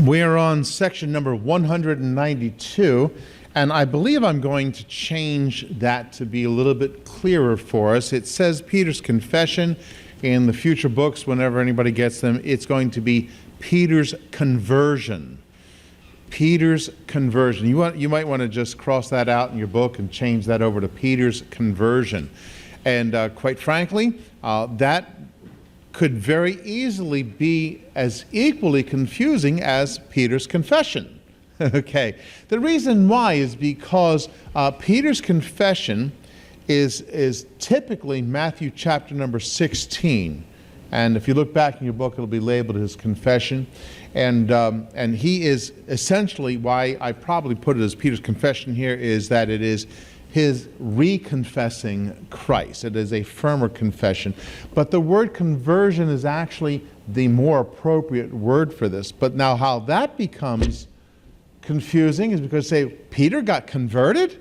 We are on section number 192, and I believe I'm going to change that to be a little bit clearer for us. It says Peter's confession. In the future books, whenever anybody gets them, it's going to be Peter's conversion. Peter's conversion. You might want to just cross that out in your book and change that over to Peter's conversion. And quite frankly, that could very easily be as equally confusing as Peter's confession. Okay. The reason why is because Peter's confession is typically Matthew chapter number 16. And if you look back in your book, it'll be labeled his confession. And he is essentially, why I probably put it as Peter's confession here, is that it is his reconfessing Christ. It is a firmer confession. But the word conversion is actually the more appropriate word for this. But now how that becomes confusing is because, say, Peter got converted?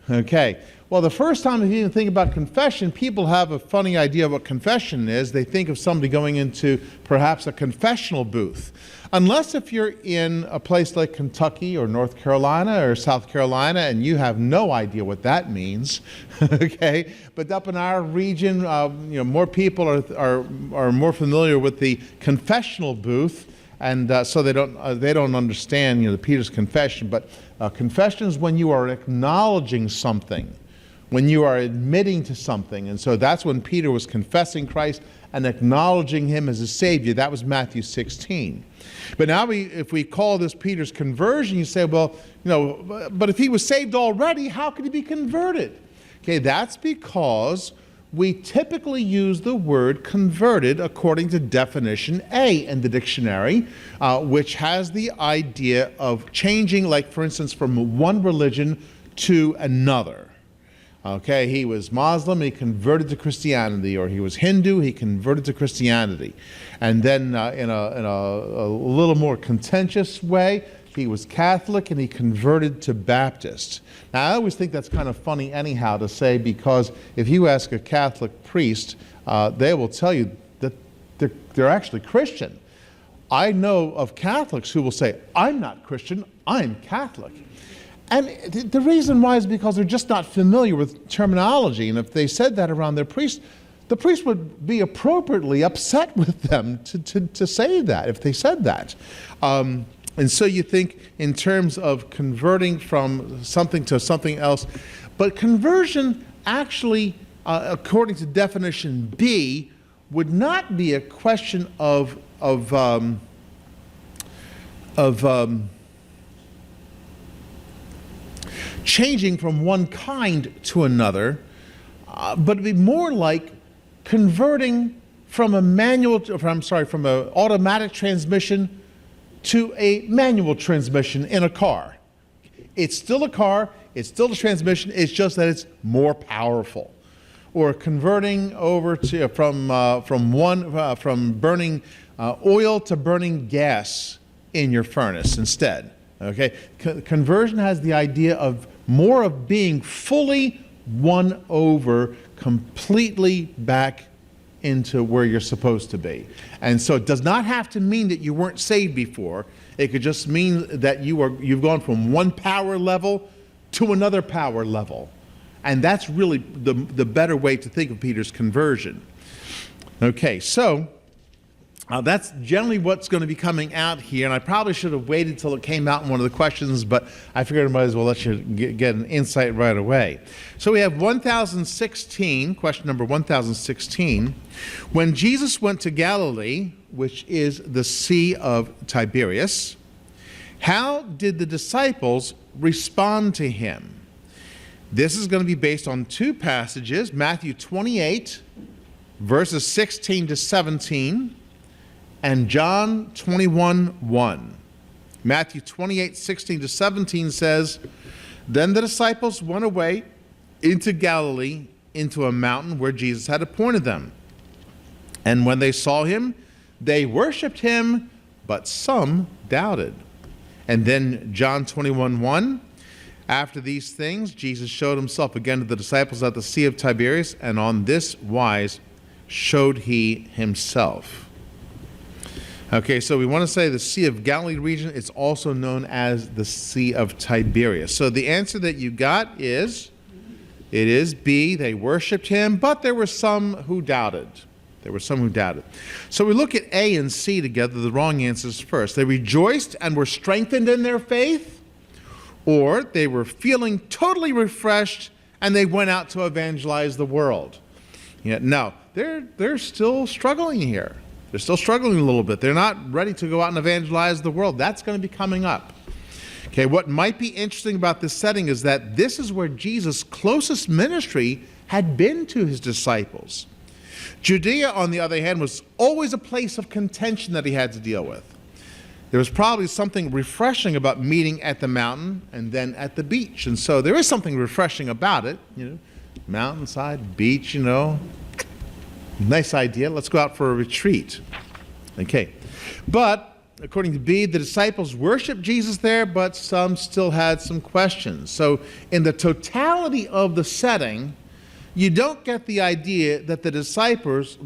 Okay. Well, the first time, if you even think about confession, people have a funny idea of what confession is. They think of somebody going into perhaps a confessional booth. Unless if you're in a place like Kentucky or North Carolina or South Carolina and you have no idea what that means, okay? But up in our region, more people are more familiar with the confessional booth, and so they don't understand the Peter's confession. But confession is when you are acknowledging something, when you are admitting to something. And so that's when Peter was confessing Christ and acknowledging him as a Savior. That was Matthew 16. But now if we call this Peter's conversion, you say, well, but if he was saved already, how could he be converted? Okay, that's because we typically use the word converted according to definition A in the dictionary, which has the idea of changing, like for instance, from one religion to another. Okay, he was Muslim, he converted to Christianity, or he was Hindu, he converted to Christianity. And then in a little more contentious way, he was Catholic and he converted to Baptist. Now, I always think that's kind of funny anyhow to say, because if you ask a Catholic priest, they will tell you that they're actually Christian. I know of Catholics who will say, I'm not Christian, I'm Catholic. And the reason why is because they're just not familiar with terminology. And if they said that around their priest, the priest would be appropriately upset with them to say that, if they said that. And so you think in terms of converting from something to something else. But conversion actually, according to definition B, would not be a question of changing from one kind to another, but it'd be more like converting from an automatic transmission to a manual transmission in a car. It's still a car, it's still a transmission, it's just that it's more powerful. Or converting over to from burning oil to burning gas in your furnace instead. Okay, conversion has the idea of more of being fully won over, completely back into where you're supposed to be. And so it does not have to mean that you weren't saved before. It could just mean that you've gone from one power level to another power level. And that's really the better way to think of Peter's conversion. Okay, so that's generally what's going to be coming out here, and I probably should have waited till it came out in one of the questions, but I figured I might as well let you get an insight right away. So we have 1016, question number 1016. When Jesus went to Galilee, which is the Sea of Tiberias, how did the disciples respond to him? This is going to be based on two passages, Matthew 28, verses 16 to 17, and John 21:1. Matthew 28, 16 to 17 says, Then the disciples went away into Galilee, into a mountain where Jesus had appointed them. And when they saw him, they worshipped him, but some doubted. And then John 21:1, After these things, Jesus showed himself again to the disciples at the Sea of Tiberias, and on this wise showed he himself. Okay, so we want to say the Sea of Galilee region. It's also known as the Sea of Tiberias. So the answer that you got is, it is B. They worshipped him, but there were some who doubted. There were some who doubted. So we look at A and C together, the wrong answers first. They rejoiced and were strengthened in their faith, or they were feeling totally refreshed and they went out to evangelize the world. Yeah, no, they're still struggling here. They're still struggling a little bit. They're not ready to go out and evangelize the world. That's going to be coming up. Okay, what might be interesting about this setting is that this is where Jesus' closest ministry had been to his disciples. Judea, on the other hand, was always a place of contention that he had to deal with. There was probably something refreshing about meeting at the mountain and then at the beach. And so there is something refreshing about it, mountainside, beach, nice idea. Let's go out for a retreat. Okay. But according to B, the disciples worshiped Jesus there, but some still had some questions. So in the totality of the setting, you don't get the idea that the disciples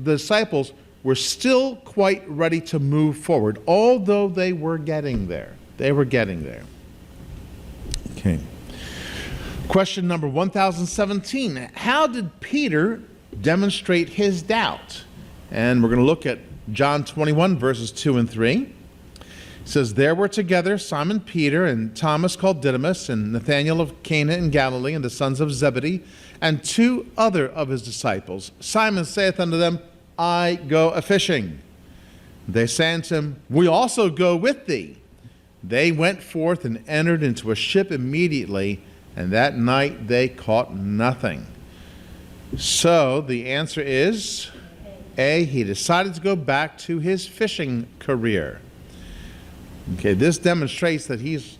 were still quite ready to move forward, although they were getting there. They were getting there. Okay. Question number 1017. How did Peter demonstrate his doubt? And we're going to look at John 21, verses 2 and 3. It says, there were together Simon Peter and Thomas called Didymus and Nathanael of Cana in Galilee and the sons of Zebedee and two other of his disciples. Simon saith unto them, I go a-fishing. They say unto him, we also go with thee. They went forth and entered into a ship immediately, and that night they caught nothing. So the answer is A, he decided to go back to his fishing career. Okay, this demonstrates that he's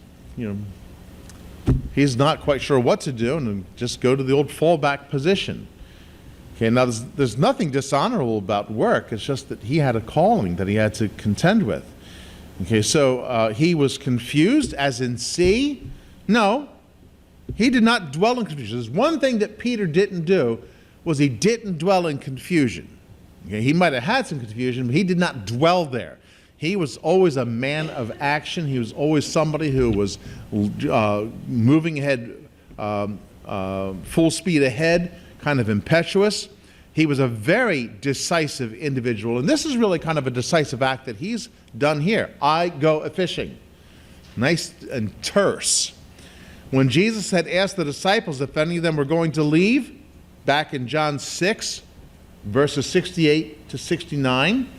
not quite sure what to do and just go to the old fallback position. Okay, now there's nothing dishonorable about work. It's just that he had a calling that he had to contend with. Okay, so he was confused, as in C. No, he did not dwell in confusion. There's one thing that Peter didn't do, was he didn't dwell in confusion. Okay, he might have had some confusion, but he did not dwell there. He was always a man of action. He was always somebody who was moving ahead, full speed ahead, kind of impetuous. He was a very decisive individual, and this is really kind of a decisive act that he's done here. I go a-fishing. Nice and terse. When Jesus had asked the disciples if any of them were going to leave, back in John 6, verses 68 to 69,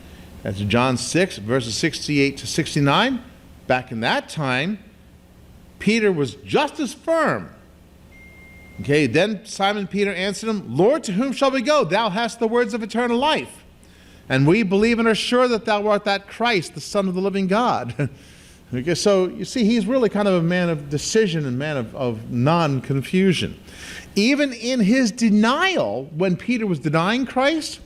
that's John 6, verses 68 to 69, back in that time, Peter was just as firm. Okay, then Simon Peter answered him, Lord, to whom shall we go? Thou hast the words of eternal life. And we believe and are sure that thou art that Christ, the Son of the living God. Okay, so you see, he's really kind of a man of decision and man of non-confusion. Even in his denial, when Peter was denying Christ,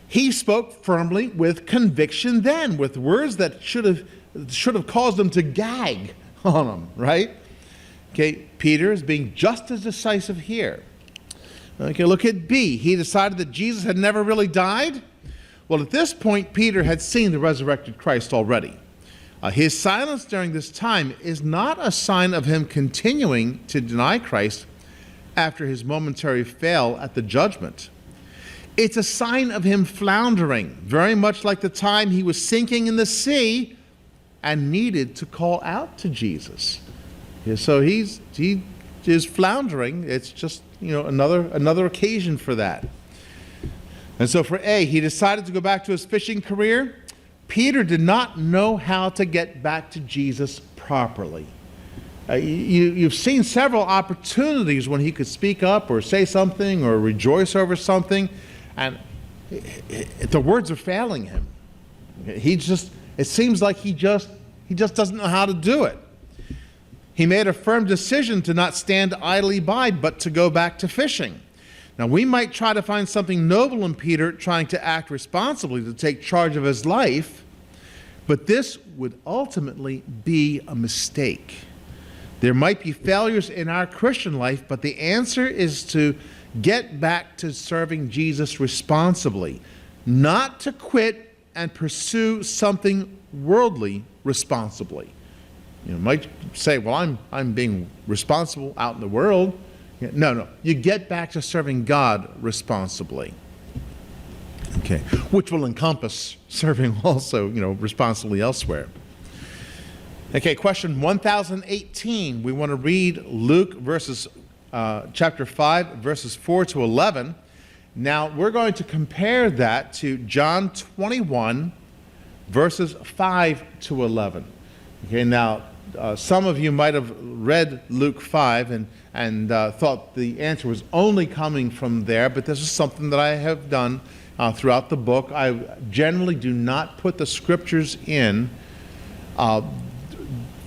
he spoke firmly with conviction then, with words that should have caused him to gag on him, right? Okay, Peter is being just as decisive here. Okay, look at B. He decided that Jesus had never really died. Well, at this point, Peter had seen the resurrected Christ already. His silence during this time is not a sign of him continuing to deny Christ after his momentary fail at the judgment. It's a sign of him floundering, very much like the time he was sinking in the sea and needed to call out to Jesus. Yeah, so he is floundering. It's just another occasion for that. And so for A, he decided to go back to his fishing career. Peter did not know how to get back to Jesus properly. You've seen several opportunities when he could speak up or say something or rejoice over something, and the words are failing him. It seems like he just doesn't know how to do it. He made a firm decision to not stand idly by, but to go back to fishing. Now, we might try to find something noble in Peter trying to act responsibly, to take charge of his life, but this would ultimately be a mistake. There might be failures in our Christian life, but the answer is to get back to serving Jesus responsibly, not to quit and pursue something worldly responsibly. You might say, well, I'm being responsible out in the world. No. You get back to serving God responsibly. Okay, which will encompass serving also, responsibly elsewhere. Okay, question 1018. We want to read Luke chapter 5, verses 4 to 11. Now, we're going to compare that to John 21, verses 5 to 11. Okay, now, some of you might have read Luke 5 and thought the answer was only coming from there, but this is something that I have done throughout the book. I generally do not put the scriptures in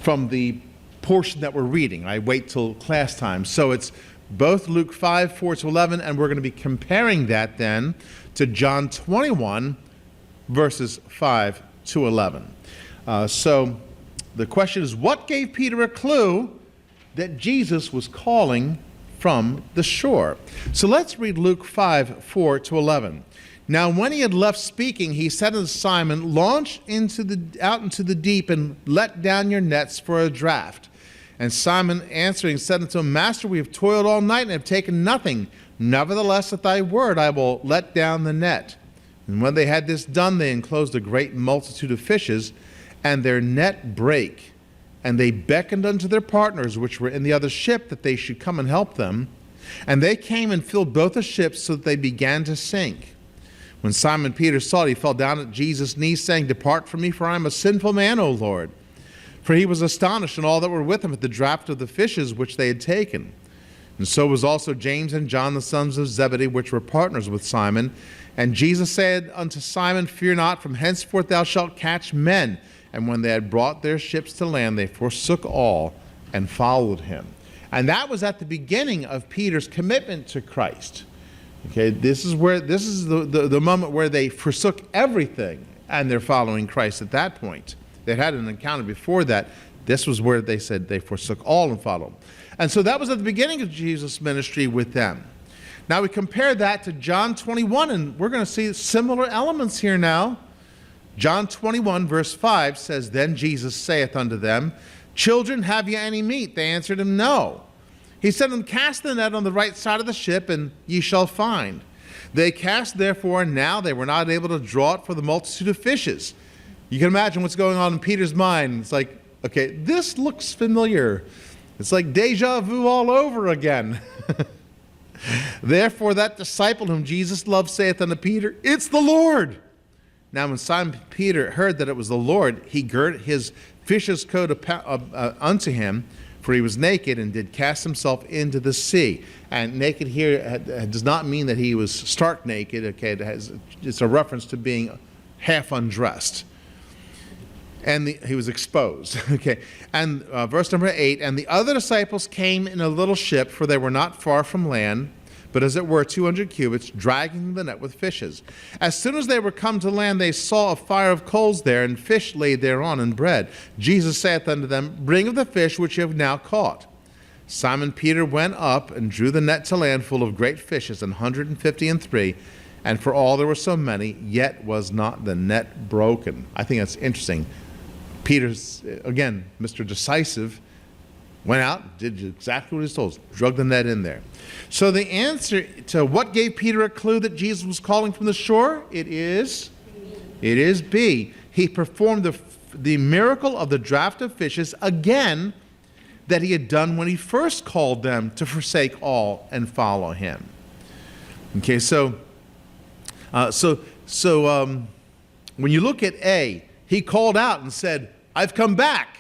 from the portion that we're reading. I wait till class time. So it's both Luke 5, 4 to 11, and we're going to be comparing that then to John 21, verses 5 to 11. So the question is, what gave Peter a clue that Jesus was calling from the shore? So let's read Luke 5, 4 to 11. Now, when he had left speaking, he said unto Simon, launch out into the deep and let down your nets for a draught. And Simon answering said unto him, Master, we have toiled all night and have taken nothing. Nevertheless, at thy word I will let down the net. And when they had this done, they enclosed a great multitude of fishes, and their net brake. And they beckoned unto their partners, which were in the other ship, that they should come and help them. And they came and filled both the ships, so that they began to sink. When Simon Peter saw it, he fell down at Jesus' knees, saying, Depart from me, for I am a sinful man, O Lord. For he was astonished, and all that were with him, at the draught of the fishes which they had taken. And so was also James and John, the sons of Zebedee, which were partners with Simon. And Jesus said unto Simon, Fear not, from henceforth thou shalt catch men. And when they had brought their ships to land, they forsook all and followed him. And that was at the beginning of Peter's commitment to Christ. Okay, this is the moment where they forsook everything and they're following Christ at that point. They had an encounter before that. This was where they said they forsook all and followed him. And so that was at the beginning of Jesus' ministry with them. Now we compare that to John 21, and we're going to see similar elements here now. John 21, verse 5 says, Then Jesus saith unto them, Children, have ye any meat? They answered him, No. He said to them, Cast the net on the right side of the ship, and ye shall find. They cast therefore, and now they were not able to draw it for the multitude of fishes. You can imagine what's going on in Peter's mind. It's like, okay, this looks familiar. It's like deja vu all over again. Therefore that disciple whom Jesus loved saith unto Peter, It's the Lord. Now when Simon Peter heard that it was the Lord, he girt his fish's coat unto him, for he was naked, and did cast himself into the sea. And naked here does not mean that he was stark naked. Okay, it's a reference to being half undressed. And he was exposed. Okay, and verse number 8, And the other disciples came in a little ship, for they were not far from land, but as it were 200 cubits, dragging the net with fishes. As soon as they were come to land, they saw a fire of coals there, and fish laid thereon, and bread. Jesus saith unto them, Bring of the fish which you have now caught. Simon Peter went up and drew the net to land full of great fishes, 153. And for all there were so many, yet was not the net broken. I think that's interesting. Peter's, again, Mr. Decisive, went out, did exactly what he was told, drug the net in there. So the answer to what gave Peter a clue that Jesus was calling from the shore, it is B. He performed the miracle of the draught of fishes again that he had done when he first called them to forsake all and follow him. Okay, so when you look at A, he called out and said, I've come back.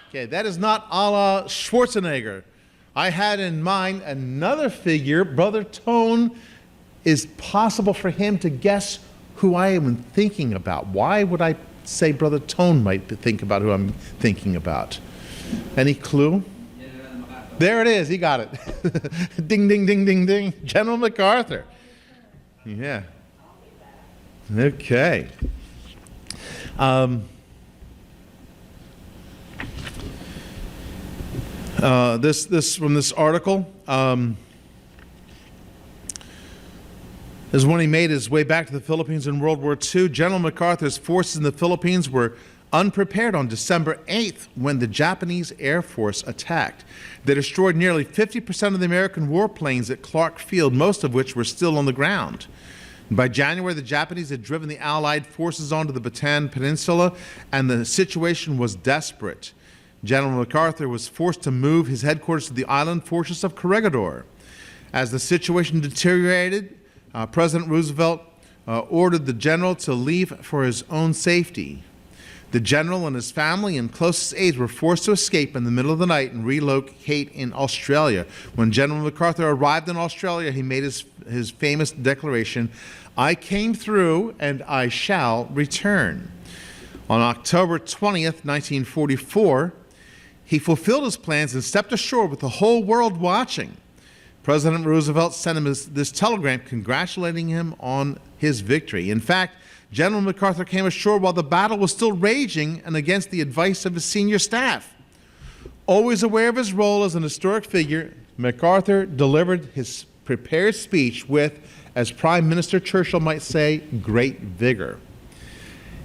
Okay, that is not a la Schwarzenegger. I had in mind another figure. Brother Tone, is possible for him to guess who I am thinking about. Why would I say Brother Tone might think about who I'm thinking about? Any clue? There it is. He got it. Ding, ding, ding, ding, ding. General MacArthur. Yeah. Okay. This from this article. This is when he made his way back to the Philippines in World War II. General MacArthur's forces in the Philippines were unprepared on December 8th when the Japanese Air Force attacked. They destroyed nearly 50% of the American warplanes at Clark Field, most of which were still on the ground. By January, the Japanese had driven the Allied forces onto the Bataan Peninsula, and the situation was desperate. General MacArthur was forced to move his headquarters to the island fortress of Corregidor. As the situation deteriorated, President Roosevelt ordered the general to leave for his own safety. The general and his family and closest aides were forced to escape in the middle of the night and relocate in Australia. When General MacArthur arrived in Australia, he made his famous declaration, "I came through and I shall return." On October 20th, 1944, he fulfilled his plans and stepped ashore with the whole world watching. President Roosevelt sent him this telegram congratulating him on his victory. In fact, General MacArthur came ashore while the battle was still raging and against the advice of his senior staff. Always aware of his role as an historic figure, MacArthur delivered his prepared speech with, as Prime Minister Churchill might say, great vigor.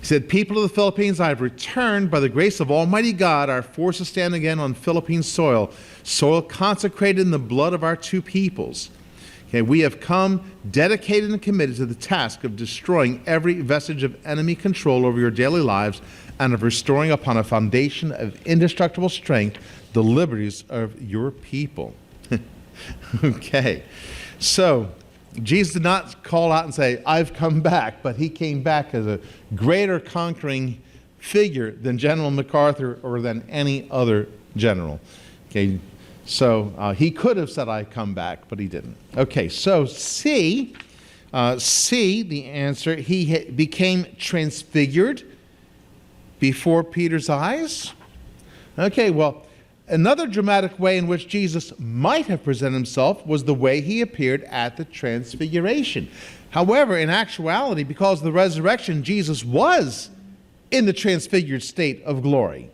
He said, "People of the Philippines, I have returned by the grace of Almighty God. Our forces stand again on Philippine soil, soil consecrated in the blood of our two peoples. Okay, we have come dedicated and committed to the task of destroying every vestige of enemy control over your daily lives and of restoring upon a foundation of indestructible strength the liberties of your people." Okay, so Jesus did not call out and say, "I've come back," but he came back as a greater conquering figure than General MacArthur or than any other general. Okay, so he could have said, "I come back," but he didn't. Okay, so C, the answer, he became transfigured before Peter's eyes. Okay, well, another dramatic way in which Jesus might have presented himself was the way he appeared at the Transfiguration. However, in actuality, because of the resurrection, Jesus was in the transfigured state of glory.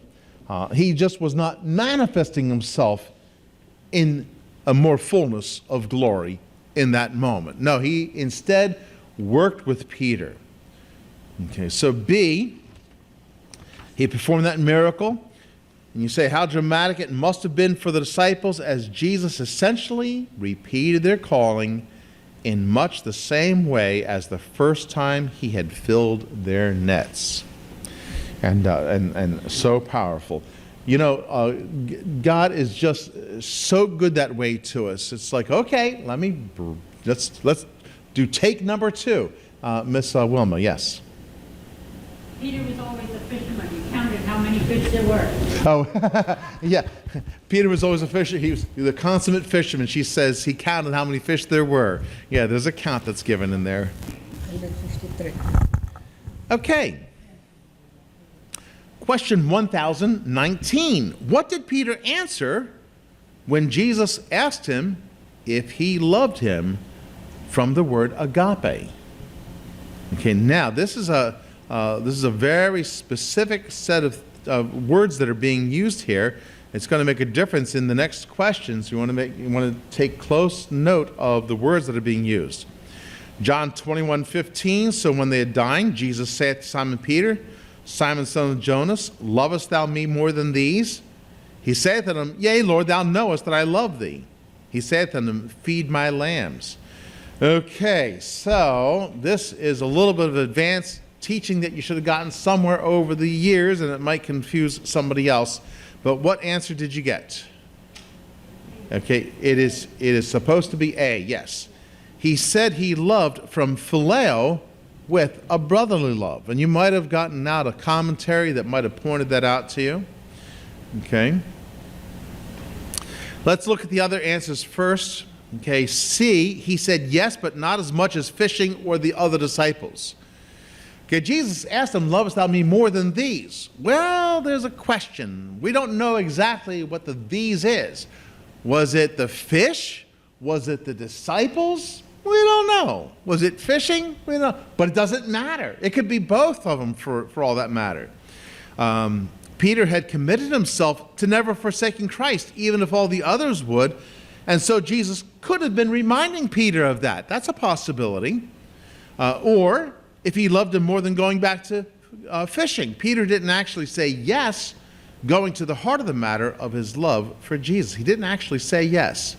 He just was not manifesting himself in a more fullness of glory in that moment. No, he instead worked with Peter. Okay, so B, he performed that miracle. And you say how dramatic it must have been for the disciples as Jesus essentially repeated their calling in much the same way as the first time he had filled their nets. And so powerful. You know, God is just so good that way to us. It's like, okay, let's do take number 2. Miss Wilma, yes. Peter was always a fisherman. He counted how many fish there were. Oh, yeah. Peter was always a fisher. He was the consummate fisherman. She says he counted how many fish there were. Yeah, there's a count that's given in there. 153. Okay. Question 1019. What did Peter answer when Jesus asked him if he loved him from the word agape? Okay, now this is a very specific set of words that are being used here. It's going to make a difference in the next questions. You want to take close note of the words that are being used. John 21:15. So when they had dined, Jesus said to Simon Peter, "Simon, son of Jonas, lovest thou me more than these?" He saith unto him, "Yea, Lord, thou knowest that I love thee." He saith unto him, "Feed my lambs." Okay, so this is a little bit of advanced teaching that you should have gotten somewhere over the years, and it might confuse somebody else. But what answer did you get? Okay, it is supposed to be A, yes. He said he loved from phileo with a brotherly love. And you might have gotten out a commentary that might have pointed that out to you. Okay. Let's look at the other answers first. Okay, C, he said yes, but not as much as fishing or the other disciples. Okay, Jesus asked him, "Lovest thou me more than these?" Well, there's a question. We don't know exactly what the these is. Was it the fish? Was it the disciples? We don't know. Was it fishing? We don't know. But it doesn't matter. It could be both of them for all that matter. Peter had committed himself to never forsaking Christ, even if all the others would. And so Jesus could have been reminding Peter of that. That's a possibility. Or if he loved him more than going back to fishing. Peter didn't actually say yes, going to the heart of the matter of his love for Jesus. He didn't actually say yes.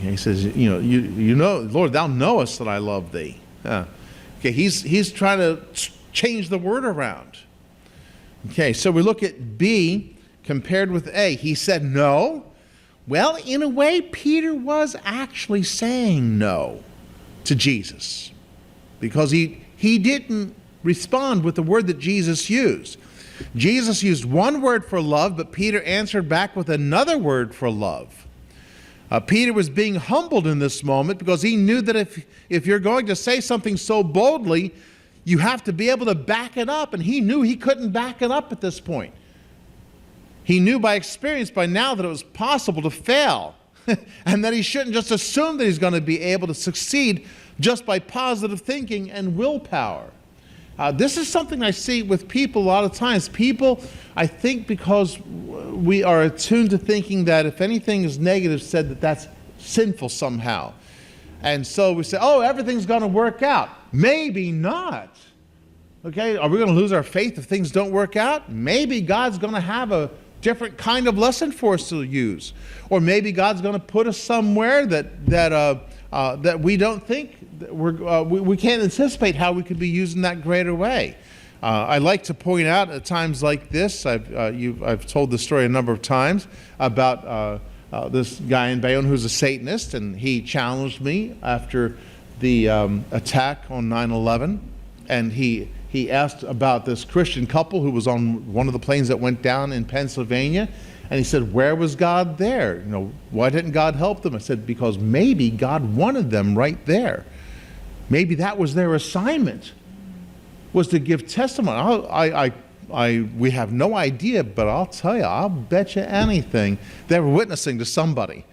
He says, you know, Lord, thou knowest that I love thee. Okay, he's trying to change the word around. Okay, so we look at B compared with A. He said no. Well, in a way, Peter was actually saying no to Jesus because he didn't respond with the word that Jesus used. Jesus used one word for love, but Peter answered back with another word for love. Peter was being humbled in this moment because he knew that if you're going to say something so boldly, you have to be able to back it up, and he knew he couldn't back it up at this point. He knew by experience by now that it was possible to fail and that he shouldn't just assume that he's going to be able to succeed just by positive thinking and willpower. This is something I see with people a lot of times. People, I think because we are attuned to thinking that if anything is negative said, that that's sinful somehow. And so we say, oh, everything's going to work out. Maybe not. Okay, are we going to lose our faith if things don't work out? Maybe God's going to have a different kind of lesson for us to use. Or maybe God's going to put us somewhere that we don't think, we can't anticipate how we could be used in that greater way. I like to point out at times like this, I've told this story a number of times about this guy in Bayonne who's a Satanist, and he challenged me after the attack on 9/11, and he asked about this Christian couple who was on one of the planes that went down in Pennsylvania, and he said, where was God there? Why didn't God help them? I said, because maybe God wanted them right there. Maybe that was their assignment, was to give testimony. We have no idea, but I'll tell you, I'll bet you anything they were witnessing to somebody.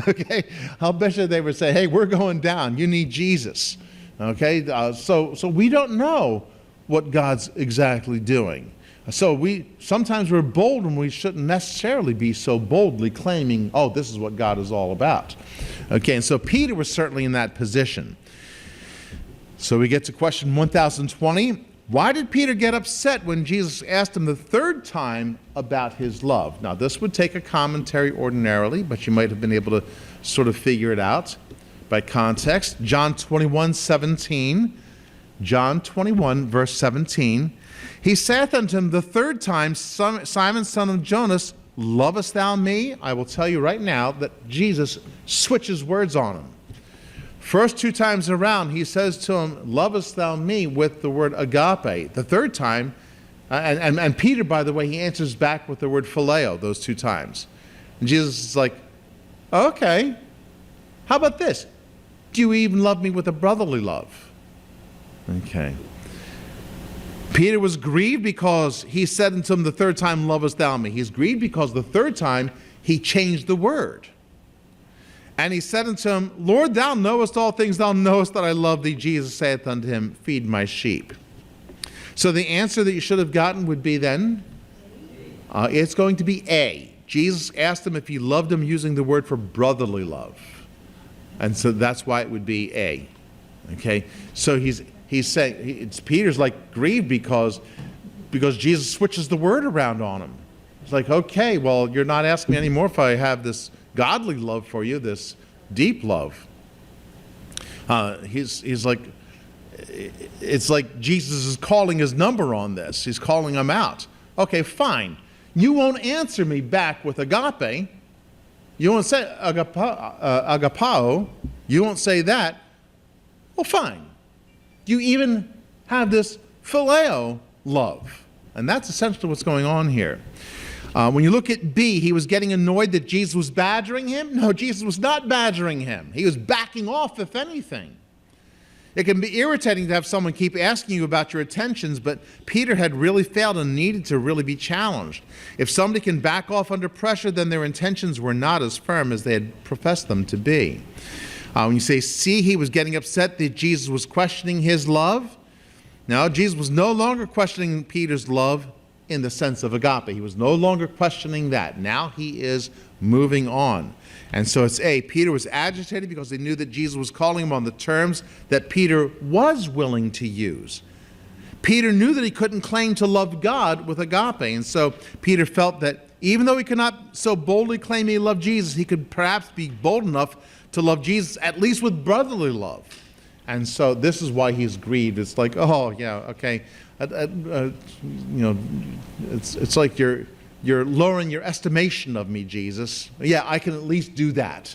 Okay, I'll bet you they would say, hey, we're going down, you need Jesus. Okay, so we don't know what God's exactly doing. So sometimes we're bold when we shouldn't necessarily be so boldly claiming, oh, this is what God is all about. Okay, and so Peter was certainly in that position. So we get to question 1020. Why did Peter get upset when Jesus asked him the third time about his love? Now, this would take a commentary ordinarily, but you might have been able to sort of figure it out by context. John 21:17. John 21, verse 17. He saith unto him the third time, Simon, son of Jonas, lovest thou me? I will tell you right now that Jesus switches words on him. First two times around, he says to him, lovest thou me, with the word agape. The third time, and Peter, by the way, he answers back with the word phileo those two times. And Jesus is like, okay, how about this? Do you even love me with a brotherly love? Okay. Peter was grieved because he said unto him the third time, lovest thou me? He's grieved because the third time he changed the word. And he said unto him, Lord, thou knowest all things, thou knowest that I love thee. Jesus saith unto him, feed my sheep. So the answer that you should have gotten would be then, it's going to be A. Jesus asked him if he loved him using the word for brotherly love. And so that's why it would be A. Okay? So he's saying, Peter's like grieved because Jesus switches the word around on him. It's like, okay, well, you're not asking me anymore if I have this godly love for you, this deep love. He's like, it's like Jesus is calling his number on this. He's calling him out. Okay, fine. You won't answer me back with agape. You won't say agapao. You won't say that. Well, fine. You even have this phileo love. And that's essentially what's going on here. When you look at B, he was getting annoyed that Jesus was badgering him. No, Jesus was not badgering him. He was backing off, if anything. It can be irritating to have someone keep asking you about your attentions, but Peter had really failed and needed to really be challenged. If somebody can back off under pressure, then their intentions were not as firm as they had professed them to be. When you say C, he was getting upset that Jesus was questioning his love. No, Jesus was no longer questioning Peter's love in the sense of agape. He was no longer questioning that. Now he is Moving on. And so it's A, Peter was agitated because he knew that Jesus was calling him on the terms that Peter was willing to use. Peter knew that he couldn't claim to love God with agape. And so Peter felt that even though he could not so boldly claim he loved Jesus, he could perhaps be bold enough to love Jesus, at least with brotherly love. And so this is why he's grieved. It's like, oh, yeah, okay. It's like you're lowering your estimation of me, Jesus. Yeah, I can at least do that,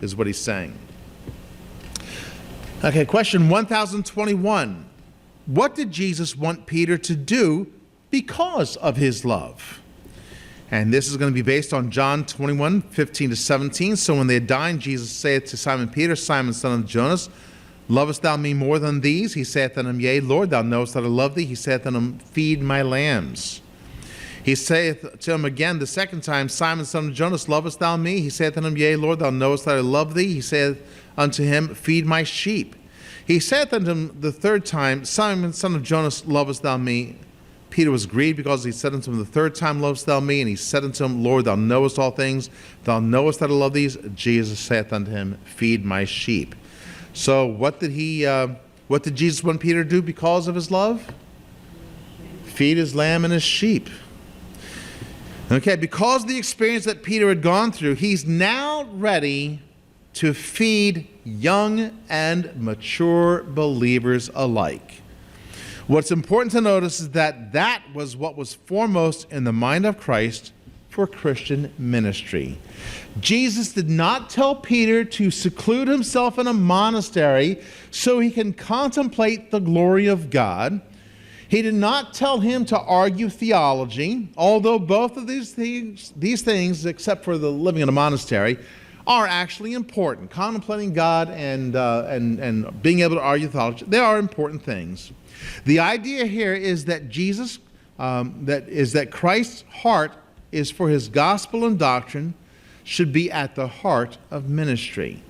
is what he's saying. Okay, question 1021. What did Jesus want Peter to do because of his love? And this is going to be based on John 21:15-17. So when they had dined, Jesus saith to Simon Peter, Simon, son of Jonas, lovest thou me more than these? He saith unto him, Yea, Lord, thou knowest that I love thee. He saith unto him, Feed my lambs. He saith to him again the second time, Simon, son of Jonas, lovest thou me? He saith unto him, Yea, Lord, thou knowest that I love thee. He saith unto him, Feed my sheep. He saith unto him the third time, Simon, son of Jonas, lovest thou me? Peter was grieved because he said unto him the third time, Lovest thou me? And he said unto him, Lord, thou knowest all things. Thou knowest that I love these. Jesus saith unto him, Feed my sheep. So what did Jesus want Peter to do because of his love? Feed his lamb and his sheep. Okay, because of the experience that Peter had gone through, he's now ready to feed young and mature believers alike. What's important to notice is that was what was foremost in the mind of Christ for Christian ministry. Jesus did not tell Peter to seclude himself in a monastery so he can contemplate the glory of God. He did not tell him to argue theology, although both of these things, except for the living in a monastery, are actually important. Contemplating God and being able to argue theology, they are important things. The idea here is that that Christ's heart is for his gospel and doctrine should be at the heart of ministry.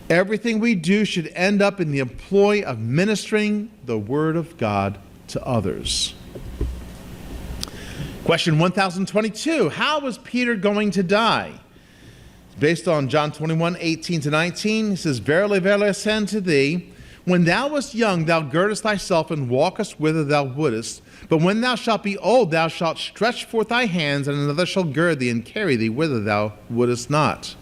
Everything we do should end up in the employ of ministering the Word of God to others. Question 1022, how was Peter going to die? Based on John 21:18-19, he says, Verily, verily, I say unto thee, when thou wast young, thou girdest thyself and walkest whither thou wouldest. But when thou shalt be old, thou shalt stretch forth thy hands, and another shall gird thee and carry thee whither thou wouldest not.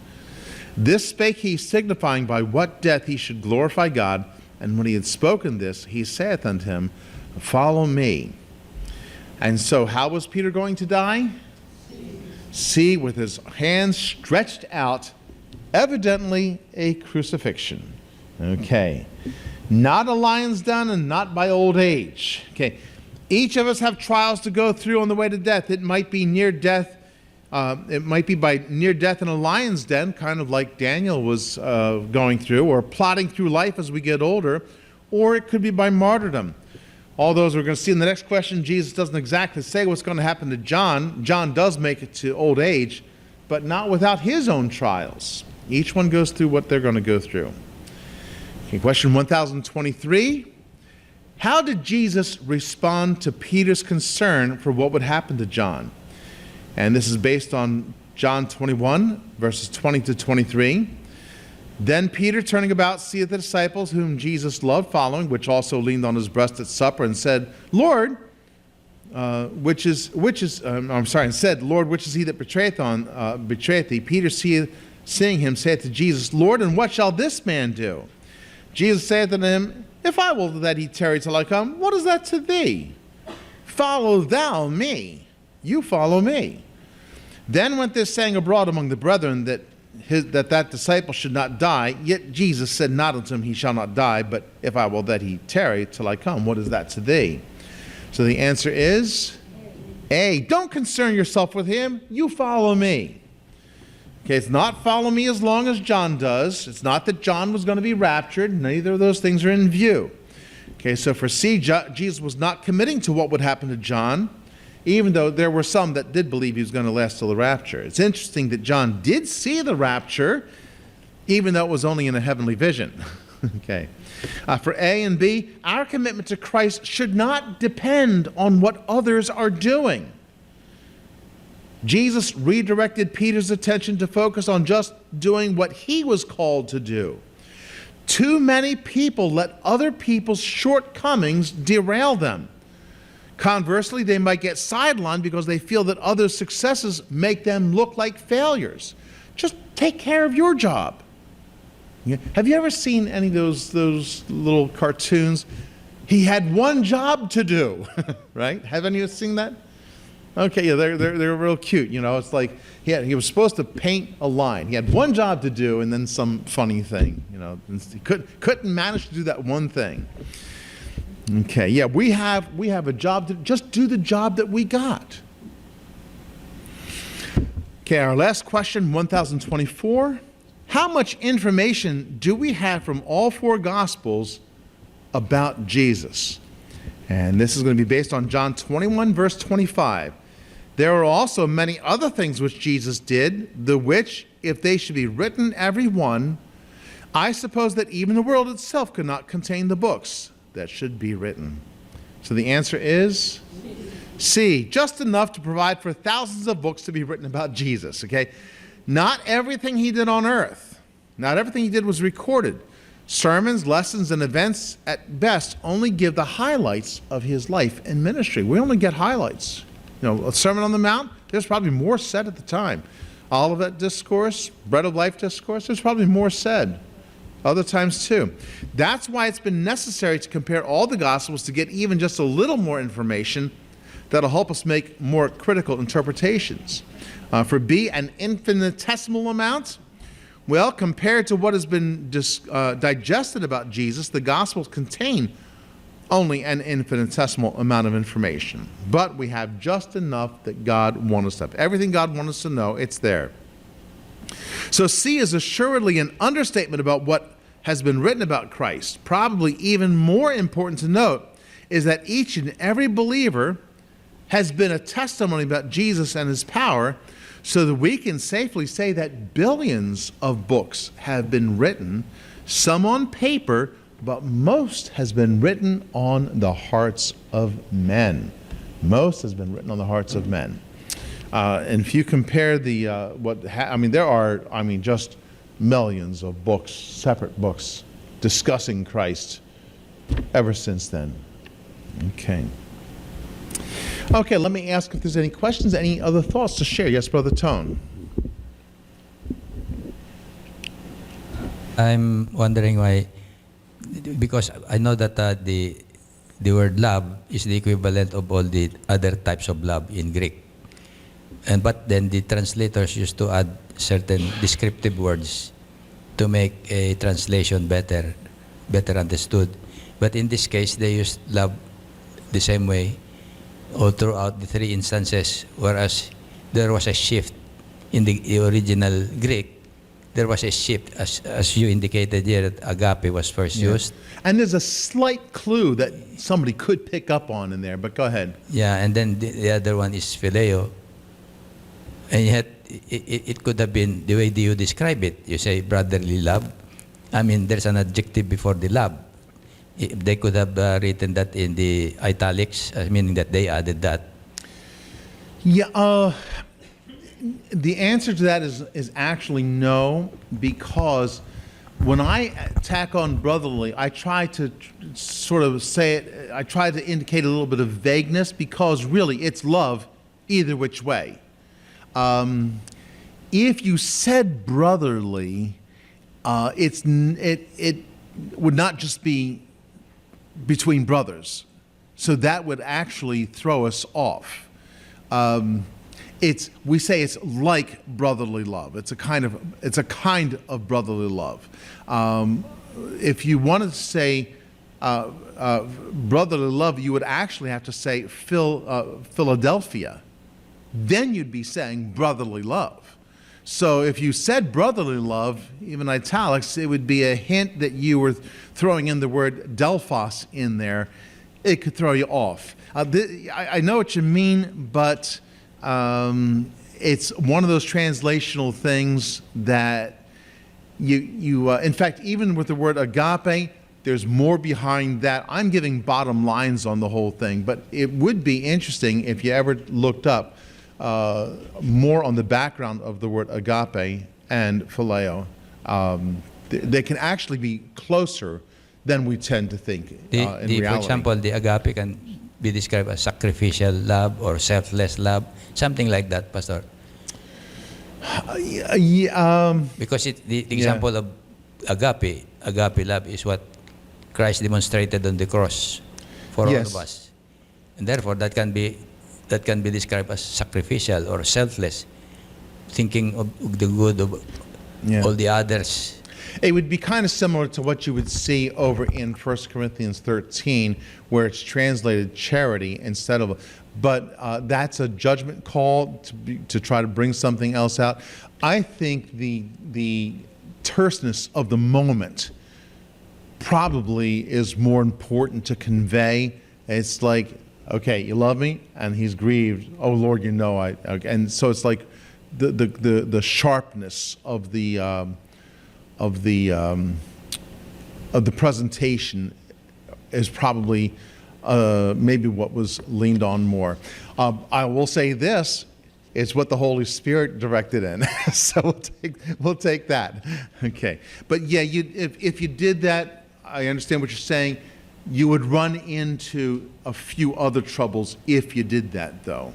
This spake he, signifying by what death he should glorify God. And when he had spoken this, he saith unto him, Follow me. And so how was Peter going to die? See, with his hands stretched out, evidently a crucifixion. Okay. Not a lion's den and not by old age. Okay. Each of us have trials to go through on the way to death. It might be near death. It might be by near death in a lion's den, kind of like Daniel was going through, or plodding through life as we get older, or it could be by martyrdom. All those we're going to see in the next question. Jesus doesn't exactly say what's going to happen to John. John does make it to old age, but not without his own trials. Each one goes through what they're going to go through. Okay, question 1023. How did Jesus respond to Peter's concern for what would happen to John? And this is based on John 21, verses 20-23. Then Peter, turning about, seeth the disciples whom Jesus loved following, which also leaned on his breast at supper, and said, Lord, and said, Lord, which is he that betrayeth thee? Peter, seeing him, saith to Jesus, Lord, and what shall this man do? Jesus saith unto him, If I will that he tarry till I come, what is that to thee? Follow thou me. You follow me. Then went this saying abroad among the brethren, that disciple should not die. Yet Jesus said not unto him, He shall not die, but if I will that he tarry till I come, what is that to thee? So the answer is A. Don't concern yourself with him. You follow me. Okay, it's not follow me as long as John does. It's not that John was going to be raptured. Neither of those things are in view. Okay, so for C, Jesus was not committing to what would happen to John, even though there were some that did believe he was going to last till the rapture. It's interesting that John did see the rapture, even though it was only in a heavenly vision. Okay. For A and B, our commitment to Christ should not depend on what others are doing. Jesus redirected Peter's attention to focus on just doing what he was called to do. Too many people let other people's shortcomings derail them. Conversely, they might get sidelined because they feel that others' successes make them look like failures. Just take care of your job. Have you ever seen any of those little cartoons? He had one job to do, right? Haven't you seen that? Okay, yeah, they're real cute. You know, it's like he was supposed to paint a line. He had one job to do, and then some funny thing. You know, he couldn't manage to do that one thing. Okay, yeah, we have a job to just do the job that we got. Okay, our last question, 1024. How much information do we have from all four Gospels about Jesus? And this is going to be based on John 21, verse 25. There are also many other things which Jesus did, the which, if they should be written every one, I suppose that even the world itself could not contain the books that should be written. So the answer is C, just enough to provide for thousands of books to be written about Jesus, okay? Not everything he did on earth, not everything he did was recorded. Sermons, lessons, and events at best only give the highlights of his life and ministry. We only get highlights. You know, a Sermon on the Mount, there's probably more said at the time. Olivet Discourse, Bread of Life Discourse, there's probably more said. Other times too. That's why it's been necessary to compare all the Gospels to get even just a little more information that'll help us make more critical interpretations. For B, an infinitesimal amount, well, compared to what has been digested about Jesus, the Gospels contain only an infinitesimal amount of information. But we have just enough that God wants us to have. Everything God wants us to know, it's there. So C is assuredly an understatement about what has been written about Christ. Probably even more important to note is that each and every believer has been a testimony about Jesus and his power, so that we can safely say that billions of books have been written, some on paper, but most has been written on the hearts of men. Most has been written on the hearts of men. And if you compare there are just millions of books, separate books, discussing Christ ever since then. Okay, let me ask if there's any questions, any other thoughts to share. Yes, Brother Tone. I'm wondering why, because I know that the word love is the equivalent of all the other types of love in Greek. But then the translators used to add certain descriptive words to make a translation better understood. But in this case, they used love the same way all throughout the three instances, whereas there was a shift in the original Greek. There was a shift, as you indicated here, that agape was first used. And there's a slight clue that somebody could pick up on in there, but go ahead. Yeah, and then the other one is phileo. And yet, it could have been the way you describe it. You say brotherly love. I mean, there's an adjective before the love. They could have written that in the italics, meaning that they added that. Yeah, the answer to that is actually no, because when I tack on brotherly, I try to sort of say it, I try to indicate a little bit of vagueness, because really it's love either which way. If you said brotherly, it would not just be between brothers, so that would actually throw us off. We say it's like brotherly love. It's a kind of brotherly love. If you wanted to say brotherly love, you would actually have to say Philadelphia. Then you'd be saying brotherly love. So if you said brotherly love, even italics, it would be a hint that you were throwing in the word Delphos in there. It could throw you off. I know what you mean, but it's one of those translational things that in fact, even with the word agape, there's more behind that. I'm giving bottom lines on the whole thing, but it would be interesting if you ever looked up more on the background of the word agape and phileo. They can actually be closer than we tend to think in reality. For example, the agape can be described as sacrificial love or selfless love, something like that, Pastor. Because the example of agape love is what Christ demonstrated on the cross for all Yes. of us, and therefore that can be described as sacrificial or selfless, thinking of the good of all the others. It would be kind of similar to what you would see over in 1 Corinthians 13, where it's translated charity instead of, but that's a judgment call to try to bring something else out. I think the terseness of the moment probably is more important to convey. It's like, okay, you love me, and he's grieved. Oh Lord, you know I. Okay. And so it's like the sharpness of the presentation is probably maybe what was leaned on more. I will say this: it's what the Holy Spirit directed in, so we'll take that. Okay, but yeah, if you did that, I understand what you're saying. You would run into a few other troubles if you did that, though.